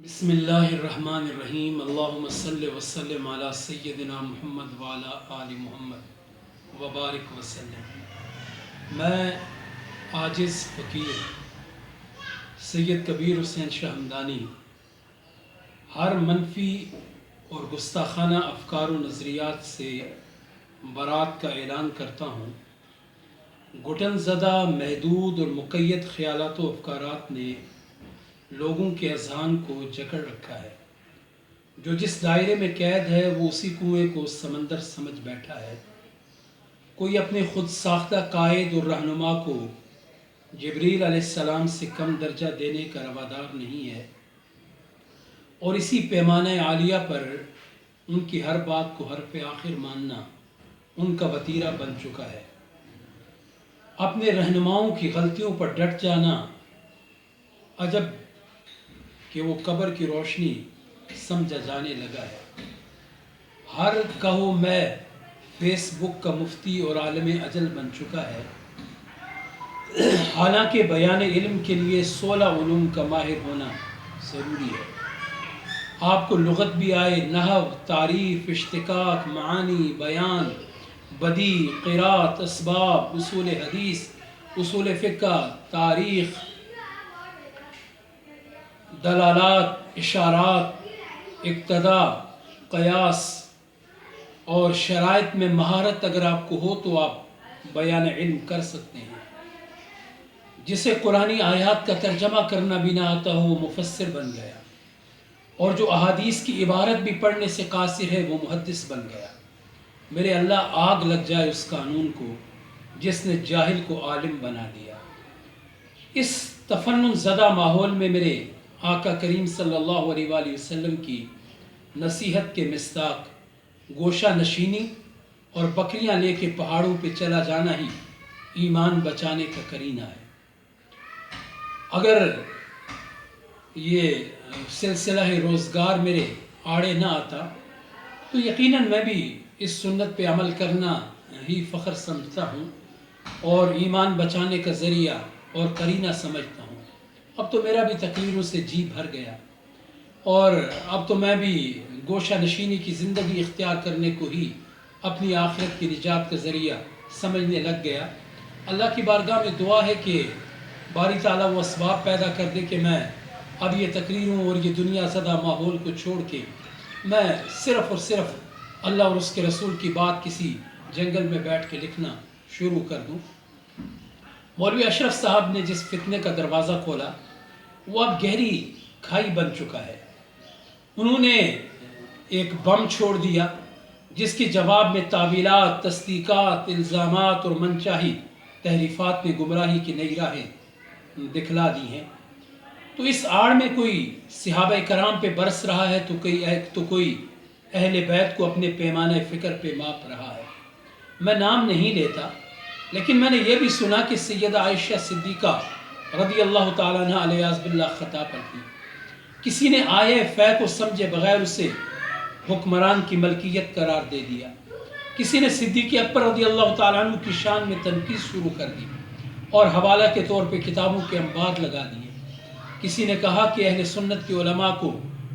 بسم اللہ الرحمن الرحیم اللہم صلی وسلم علی سیدنا محمد وعلی آل محمد وبارک وسلم۔ میں عاجز فقیر سید کبیر حسین شاہ ہمدانی ہر منفی اور گستاخانہ افکار و نظریات سے برات کا اعلان کرتا ہوں۔ گھٹن زدہ محدود اور مقید خیالات و افکارات نے لوگوں کے اذہان کو جکڑ رکھا ہے۔ جو جس دائرے میں قید ہے وہ اسی کنویں کو سمندر سمجھ بیٹھا ہے۔ کوئی اپنے خود ساختہ قائد اور رہنما کو جبریل علیہ السلام سے کم درجہ دینے کا روادار نہیں ہے، اور اسی پیمانہ عالیہ پر ان کی ہر بات کو حرف آخر ماننا ان کا وتیرہ بن چکا ہے۔ اپنے رہنماؤں کی غلطیوں پر ڈٹ جانا عجب کہ وہ قبر کی روشنی سمجھا جانے لگا ہے۔ ہر کہو میں فیس بک کا مفتی اور عالم اجل بن چکا ہے، حالانکہ بیان علم کے لیے 16 علوم کا ماہر ہونا ضروری ہے۔ آپ کو لغت بھی آئے، نحو، تعریف، اشتقاق، معانی، بیان، بدیع، قرات، اسباب، اصول حدیث، اصول فقہ، تاریخ، دلالات، اشارات، اقتضاء، قیاس اور شرائط میں مہارت اگر آپ کو ہو تو آپ بیان علم کر سکتے ہیں۔ جسے قرآنی آیات کا ترجمہ کرنا بھی نہ آتا ہو وہ مفسر بن گیا، اور جو احادیث کی عبارت بھی پڑھنے سے قاصر ہے وہ محدث بن گیا۔ میرے اللہ آگ لگ جائے اس قانون کو جس نے جاہل کو عالم بنا دیا۔ اس تفنن زدہ ماحول میں میرے آقا کریم صلی اللہ علیہ وآلہ وسلم کی نصیحت کے مصداق گوشہ نشینی اور بکریاں لے کے پہاڑوں پہ چلا جانا ہی ایمان بچانے کا قرینہ ہے۔ اگر یہ سلسلہ روزگار میرے آڑے نہ آتا تو یقیناً میں بھی اس سنت پہ عمل کرنا ہی فخر سمجھتا ہوں اور ایمان بچانے کا ذریعہ اور قرینہ سمجھتا ہوں۔ اب تو میرا بھی تقریروں سے جی بھر گیا، اور اب تو میں بھی گوشہ نشینی کی زندگی اختیار کرنے کو ہی اپنی آخرت کی نجات کا ذریعہ سمجھنے لگ گیا۔ اللہ کی بارگاہ میں دعا ہے کہ باری تعالیٰ وہ اسباب پیدا کر دے کہ میں اب یہ تقریروں اور یہ دنیا زدہ ماحول کو چھوڑ کے میں صرف اور صرف اللہ اور اس کے رسول کی بات کسی جنگل میں بیٹھ کے لکھنا شروع کر دوں۔ مولوی اشرف صاحب نے جس فتنے کا دروازہ کھولا وہ اب گہری کھائی بن چکا ہے۔ انہوں نے ایک بم چھوڑ دیا جس کے جواب میں تعویلات، تصدیقات، الزامات اور منچاہی تحریفات نے گمراہی کی نئی راہیں دکھلا دی ہیں۔ تو اس آڑ میں کوئی صحابہ کرام پہ برس رہا ہے تو کوئی اہل بیت کو اپنے پیمانہ فکر پہ ماپ رہا ہے۔ میں نام نہیں لیتا، لیکن میں نے یہ بھی سنا کہ سیدہ عائشہ صدیقہ رضی اللہ تعالیٰ عنہ علیہ باللہ خطا پر تھی۔ کسی نے آیے فے کو سمجھے بغیر اسے حکمران کی ملکیت قرار دے دیا۔ کسی نے صدیق اکبر رضی اللہ تعالیٰ عنہ کی شان میں تنقید شروع کر دی اور حوالہ کے طور پہ کتابوں کے انبار لگا دیے۔ کسی نے کہا کہ اہل سنت کے علماء کو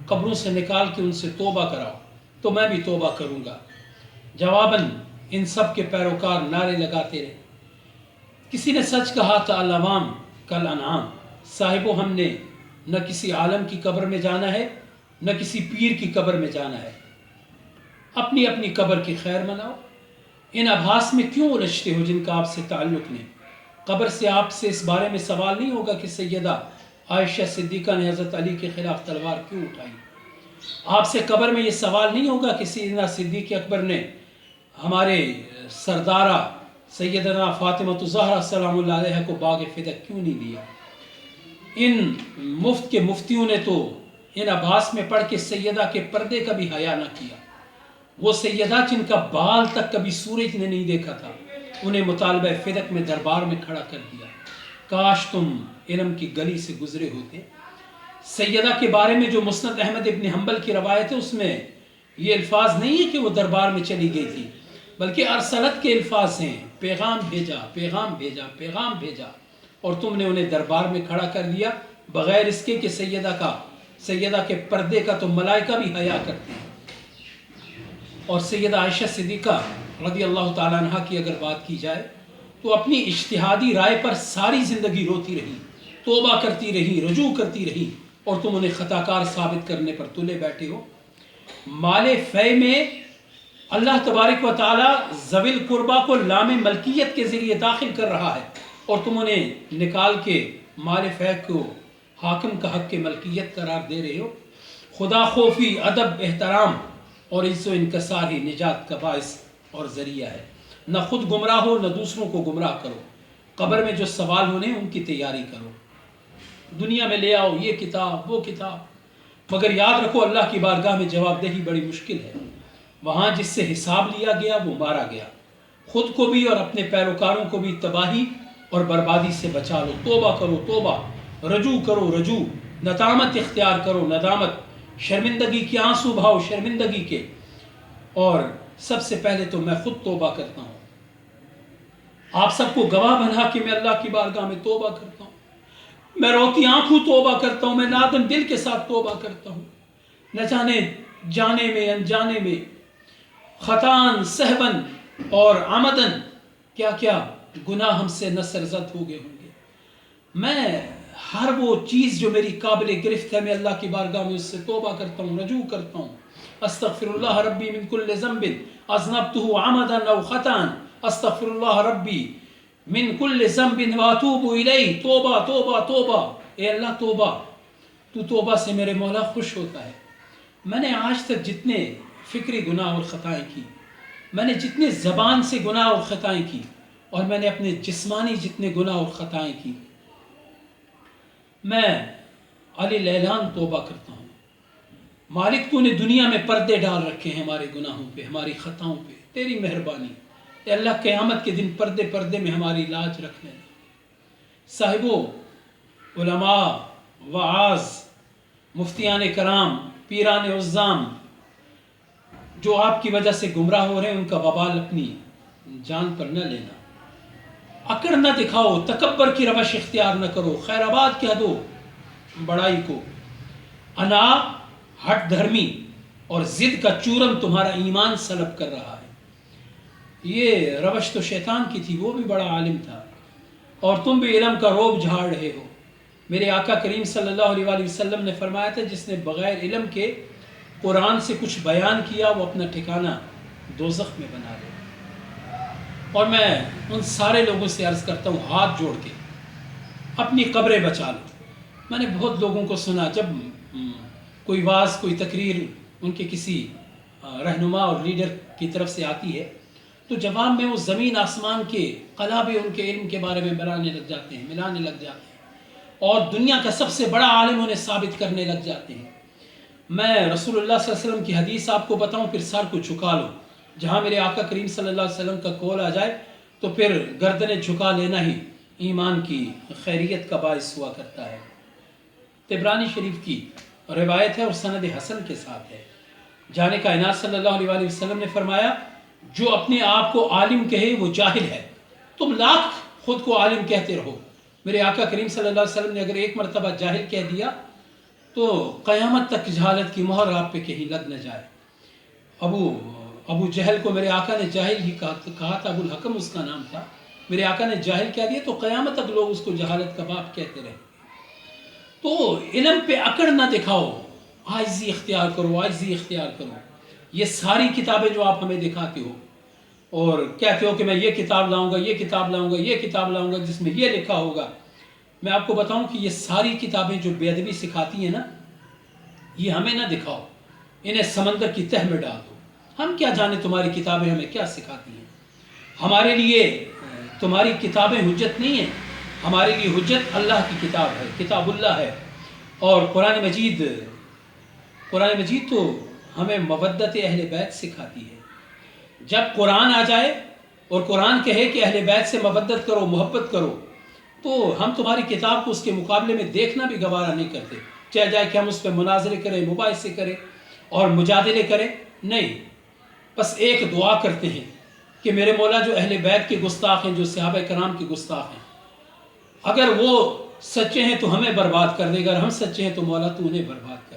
قبروں سے نکال کے ان سے توبہ کراؤ، تو میں بھی توبہ کروں گا۔ جواباً ان سب کے پیروکار نعرے لگاتے رہے۔ کسی نے سچ کہا تھا، العوام کل انعام، صاحبو ہم نے نہ کسی عالم کی قبر میں جانا ہے نہ کسی پیر کی قبر میں جانا ہے، اپنی اپنی قبر کی خیر مناؤ۔ ان ابحاث میں کیوں الجھتے ہو جن کا آپ سے تعلق نہیں؟ قبر سے آپ سے اس بارے میں سوال نہیں ہوگا کہ سیدہ عائشہ صدیقہ نے حضرت علی کے خلاف تلوار کیوں اٹھائی؟ آپ سے قبر میں یہ سوال نہیں ہوگا کہ سیدنا صدیق اکبر نے ہمارے سردارہ سیدنا فاطمہ الزہرا سلام اللہ علیہ کو باغ فدق کیوں نہیں دیا؟ ان مفت کے مفتیوں نے تو ان ابحاث میں پڑھ کے سیدہ کے پردے کا بھی حیا نہ کیا۔ وہ سیدہ جن کا بال تک کبھی سورج نے نہیں دیکھا تھا انہیں مطالبہ فدق میں دربار میں کھڑا کر دیا۔ کاش تم علم کی گلی سے گزرے ہوتے۔ سیدہ کے بارے میں جو مسند احمد ابن حنبل کی روایت ہے اس میں یہ الفاظ نہیں ہے کہ وہ دربار میں چلی گئی تھی، بلکہ ارسلت کے الفاظ ہیں، پیغام بھیجا، پیغام بھیجا، پیغام بھیجا، اور تم نے انہیں دربار میں کھڑا کر دیا بغیر اس کے کہ سیدہ کا سیدہ کے پردے کا تو ملائکہ بھی حیا کرتے ہیں. اور سیدہ عائشہ صدیقہ رضی اللہ تعالیٰ عنہ کی اگر بات کی جائے تو اپنی اجتہادی رائے پر ساری زندگی روتی رہی، توبہ کرتی رہی، رجوع کرتی رہی، اور تم انہیں خطا کار ثابت کرنے پر تلے بیٹھے ہو. مال فے میں اللہ تبارک و تعالیٰ ذوی القربہ کو لام ملکیت کے ذریعے داخل کر رہا ہے، اور تم انہیں نکال کے مال فے کو حاکم کا حق کے ملکیت قرار دے رہے ہو. خدا خوفی، ادب، احترام اور عز و انکسار ہی نجات کا باعث اور ذریعہ ہے. نہ خود گمراہ ہو، نہ دوسروں کو گمراہ کرو. قبر میں جو سوال ہونے ان کی تیاری کرو. دنیا میں لے آؤ یہ کتاب وہ کتاب، مگر یاد رکھو اللہ کی بارگاہ میں جواب دہی بڑی مشکل ہے. وہاں جس سے حساب لیا گیا وہ مارا گیا. خود کو بھی اور اپنے پیروکاروں کو بھی تباہی اور بربادی سے بچا لو. توبہ کرو توبہ، رجوع کرو رجوع، ندامت اختیار کرو ندامت، شرمندگی کے آنسو بہاؤ شرمندگی کے. اور سب سے پہلے تو میں خود توبہ کرتا ہوں، آپ سب کو گواہ بنا کہ میں اللہ کی بارگاہ میں توبہ کرتا ہوں. میں روتی آنکھوں توبہ کرتا ہوں، میں نادم دل کے ساتھ توبہ کرتا ہوں. نہ جانے جانے میں انجانے میں، خطان سہبن اور عمدن کیا کیا گناہ ہم سے نہ سرزد ہو گئے ہوں گے. میں ہر وہ چیز جو میری قابل گرفت ہے میں اللہ کی بارگاہ میں اس سے توبہ کرتا ہوں، رجوع کرتا ہوں. استغفر اللہ ربی من کل ذنب اذنبته عمدا او خطا، استغفر اللہ ربی من کل ذنب واتوب الیہ. توبہ توبہ توبہ، اے اللہ توبہ. تو توبہ سے میرے مولا خوش ہوتا ہے. میں نے آج تک جتنے فکری گناہ اور خطائیں کی، میں نے جتنے زبان سے گناہ اور خطائیں کی، اور میں نے اپنے جسمانی جتنے گناہ اور خطائیں کی، میں علی الاعلان توبہ کرتا ہوں. مالک تو نے دنیا میں پردے ڈال رکھے ہیں ہمارے گناہوں پہ، ہماری خطاؤں پہ. تیری مہربانی اے اللہ، قیامت کے دن پردے پردے میں ہماری لاج رکھ لینا. صاحبو، علماء، وعاظ، مفتیان کرام، پیران عظام جو آپ کی وجہ سے گمراہ ہو رہے ہیں، ان کا وبال اپنی جان پر نہ لینا. اکڑ نہ دکھاؤ، تکبر کی روش اختیار نہ کرو، خیر آباد کہہ دو بڑائی کو. انا، ہٹ دھرمی اور ضد کا چورن تمہارا ایمان سلب کر رہا ہے. یہ روش تو شیطان کی تھی، وہ بھی بڑا عالم تھا، اور تم بھی علم کا روب جھاڑ رہے ہو. میرے آقا کریم صلی اللہ علیہ وآلہ وسلم نے فرمایا تھا، جس نے بغیر علم کے قرآن سے کچھ بیان کیا وہ اپنا ٹھکانہ دوزخ میں بنا لے. اور میں ان سارے لوگوں سے عرض کرتا ہوں، ہاتھ جوڑ کے اپنی قبریں بچا لو. میں نے بہت لوگوں کو سنا، جب کوئی واعظ، کوئی تقریر ان کے کسی رہنما اور لیڈر کی طرف سے آتی ہے تو جواب میں وہ زمین آسمان کے قلابے ان کے علم کے بارے میں ملانے لگ جاتے ہیں، اور دنیا کا سب سے بڑا عالم انہیں ثابت کرنے لگ جاتے ہیں. میں رسول اللہ صلی اللہ علیہ وسلم کی حدیث آپ کو بتاؤں، پھر سر کو جھکا لو. جہاں میرے آقا کریم صلی اللہ علیہ وسلم کا قول آ جائے تو پھر گردنیں جھکا لینا ہی ایمان کی خیریت کا باعث ہوا کرتا ہے. طبرانی شریف کی روایت ہے اور سند حسن کے ساتھ ہے. جانے کائنات صلی اللہ علیہ وآلہ وسلم نے فرمایا، جو اپنے آپ کو عالم کہے وہ جاہل ہے. تم لاکھ خود کو عالم کہتے رہو. میرے آقا کریم صلی اللہ علیہ وسلم نے اگر ایک مرتبہ جاہل کہہ دیا تو قیامت تک جہالت کی مہر آپ پہ کہیں لگ نہ جائے. ابو جہل کو میرے آقا نے جاہل ہی کہا تھا، ابو الحکم اس کا نام تھا. میرے آقا نے جاہل کہہ دیا تو قیامت تک لوگ اس کو جہالت کا باپ کہتے رہے. تو علم پہ اکڑ نہ دکھاؤ، عاجزی اختیار کرو، عاجزی اختیار کرو. یہ ساری کتابیں جو آپ ہمیں دکھاتے ہو اور کہتے ہو کہ میں یہ کتاب لاؤں گا، یہ کتاب لاؤں گا، یہ کتاب لاؤں گا جس میں یہ لکھا ہوگا، میں آپ کو بتاؤں کہ یہ ساری کتابیں جو بے ادبی سکھاتی ہیں نا، یہ ہمیں نہ دکھاؤ، انہیں سمندر کی تہ میں ڈال دو. ہم کیا جانے تمہاری کتابیں ہمیں کیا سکھاتی ہیں. ہمارے لیے تمہاری کتابیں حجت نہیں ہیں، ہمارے لیے حجت اللہ کی کتاب ہے، کتاب اللہ ہے. اور قرآن مجید تو ہمیں مودت اہل بیت سکھاتی ہے. جب قرآن آ جائے اور قرآن کہے کہ اہل بیت سے مودت کرو، محبت کرو، تو ہم تمہاری کتاب کو اس کے مقابلے میں دیکھنا بھی گوارا نہیں کرتے. چاہے جائے کہ ہم اس پہ مناظرے کریں، مباحثے کریں اور مجادلے کریں، نہیں. بس ایک دعا کرتے ہیں کہ میرے مولا جو اہل بیت کے گستاخ ہیں، جو صحابہ کرام کے گستاخ ہیں، اگر وہ سچے ہیں تو ہمیں برباد کر دے گا، اگر ہم سچے ہیں تو مولا تو انہیں برباد کر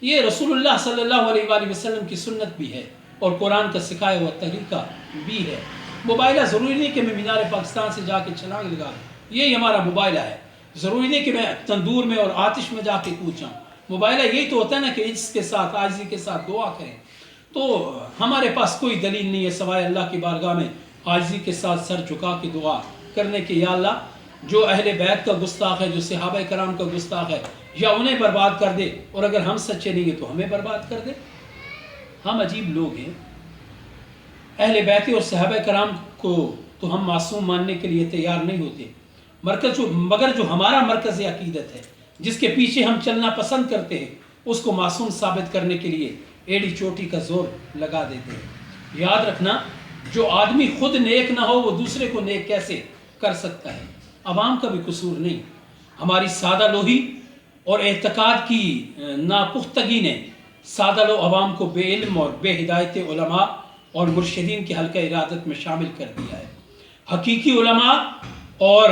یہ رسول اللہ صلی اللہ علیہ وآلہ وسلم کی سنت بھی ہے اور قرآن کا سکھایا ہوا طریقہ بھی ہے۔ موبائلہ ضروری نہیں کہ میں مینار پاکستان سے جا کے چھلانگ لگا دوں، یہی ہمارا موبائلہ ہے۔ ضروری نہیں کہ میں تندور میں اور آتش میں جا کے کود جاؤں۔ موبائلہ یہی تو ہوتا ہے نا کہ اس کے ساتھ عاجزی کے ساتھ دعا کریں۔ تو ہمارے پاس کوئی دلیل نہیں ہے سوائے اللہ کی بارگاہ میں عاجزی کے ساتھ سر جھکا کے دعا کرنے کے، یا اللہ جو اہل بیت کا گستاخ ہے، جو صحابہ کرام کا گستاخ ہے، یا انہیں برباد کر دے، اور اگر ہم سچے نہیں ہیں تو ہمیں برباد کر دے۔ ہم عجیب لوگ ہیں، اہل بیت اور صحابہ کرام کو تو ہم معصوم ماننے کے لیے تیار نہیں ہوتے، مگر جو ہمارا مرکز عقیدت ہے، جس کے پیچھے ہم چلنا پسند کرتے ہیں، اس کو معصوم ثابت کرنے کے لیے ایڑی چوٹی کا زور لگا دیتے ہیں۔ یاد رکھنا، جو آدمی خود نیک نہ ہو وہ دوسرے کو نیک کیسے کر سکتا ہے؟ عوام کا بھی قصور نہیں، ہماری سادہ لوہی اور اعتقاد کی ناپختگی نے سادہ لو عوام کو بے علم اور بے ہدایت علماء اور مرشدین کے حلقہ ارادت میں شامل کر دیا ہے۔ حقیقی علماء اور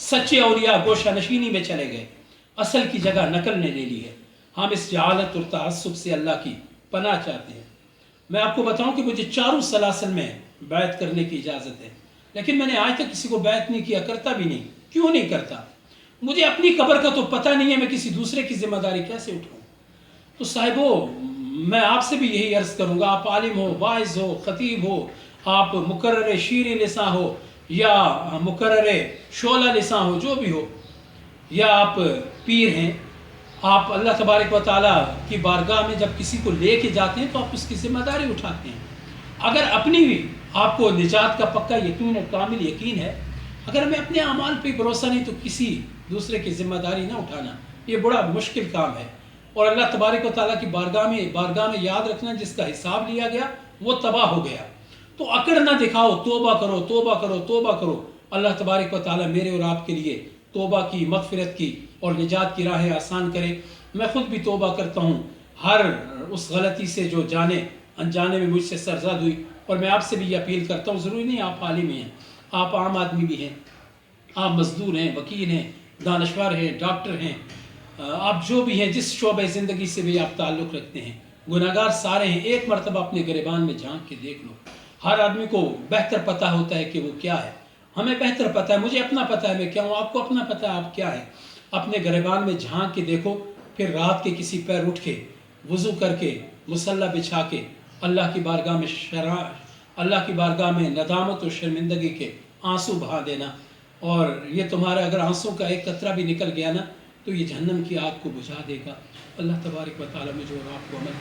سچے اولیاء گوشہ نشینی میں چلے گئے، اصل کی جگہ نقل نے لے لی ہے۔ ہم اس جہالت اور تعصب سے اللہ کی پناہ چاہتے ہیں۔ میں آپ کو بتاؤں کہ مجھے چاروں سلاسل میں بیعت کرنے کی اجازت ہے، لیکن میں نے آج تک کسی کو بیعت نہیں کیا، کرتا بھی نہیں۔ کیوں نہیں کرتا؟ مجھے اپنی قبر کا تو پتہ نہیں ہے، میں کسی دوسرے کی ذمہ داری کیسے اٹھاؤں؟ تو صاحبو، میں آپ سے بھی یہی عرض کروں گا، آپ عالم ہو، واعظ ہو، خطیب ہو، آپ مقرر شیریں لساں ہو یا مقرر شعلہ لساں ہو، جو بھی ہو، یا آپ پیر ہیں، آپ اللہ تبارک و تعالیٰ کی بارگاہ میں جب کسی کو لے کے جاتے ہیں تو آپ اس کی ذمہ داری اٹھاتے ہیں۔ اگر اپنی بھی آپ کو نجات کا پکا یقین اور کامل یقین ہے، اگر میں اپنے اعمال پہ بھروسہ نہیں تو کسی دوسرے کی ذمہ داری نہ اٹھانا، یہ بڑا مشکل کام ہے۔ اور اللہ تبارک و تعالیٰ کی بارگاہ میں یاد رکھنا، جس کا حساب لیا گیا وہ تباہ ہو گیا۔ تو اکڑ نہ دکھاؤ، توبہ کرو، توبہ کرو، توبہ کرو۔ اللہ تبارک و تعالیٰ میرے اور آپ کے لیے توبہ کی، مغفرت کی اور نجات کی راہیں آسان کرے۔ میں خود بھی توبہ کرتا ہوں ہر اس غلطی سے جو جانے انجانے میں مجھ سے سرزد ہوئی، اور میں آپ سے بھی یہ اپیل کرتا ہوں، ضروری نہیں آپ عالم ہیں، آپ عام آدمی بھی ہیں، آپ مزدور ہیں، وکیل ہیں، دانشور ہیں، ڈاکٹر ہیں، آپ جو بھی ہیں، جس شعبہ زندگی سے بھی آپ تعلق رکھتے ہیں، گناہگار سارے ہیں۔ ایک مرتبہ اپنے گریبان میں جھانک کے دیکھ لو۔ ہر آدمی کو بہتر پتہ ہوتا ہے کہ وہ کیا ہے۔ ہمیں بہتر پتہ ہے، مجھے اپنا پتہ ہے میں کیا ہوں، آپ کو اپنا پتہ ہے آپ کیا ہے۔ اپنے گریبان میں جھانک کے دیکھو، پھر رات کے کسی پیر اٹھ کے وضو کر کے مصلی بچھا کے اللہ کی بارگاہ میں ندامت اور شرمندگی کے آنسو بہا دینا، اور یہ تمہارا اگر آنسوں کا ایک قطرہ بھی نکل گیا نا تو یہ جہنم کی آگ کو بجھا دے گا۔ اللہ تبارک و تعالیٰ مجھے اور آپ کو عمل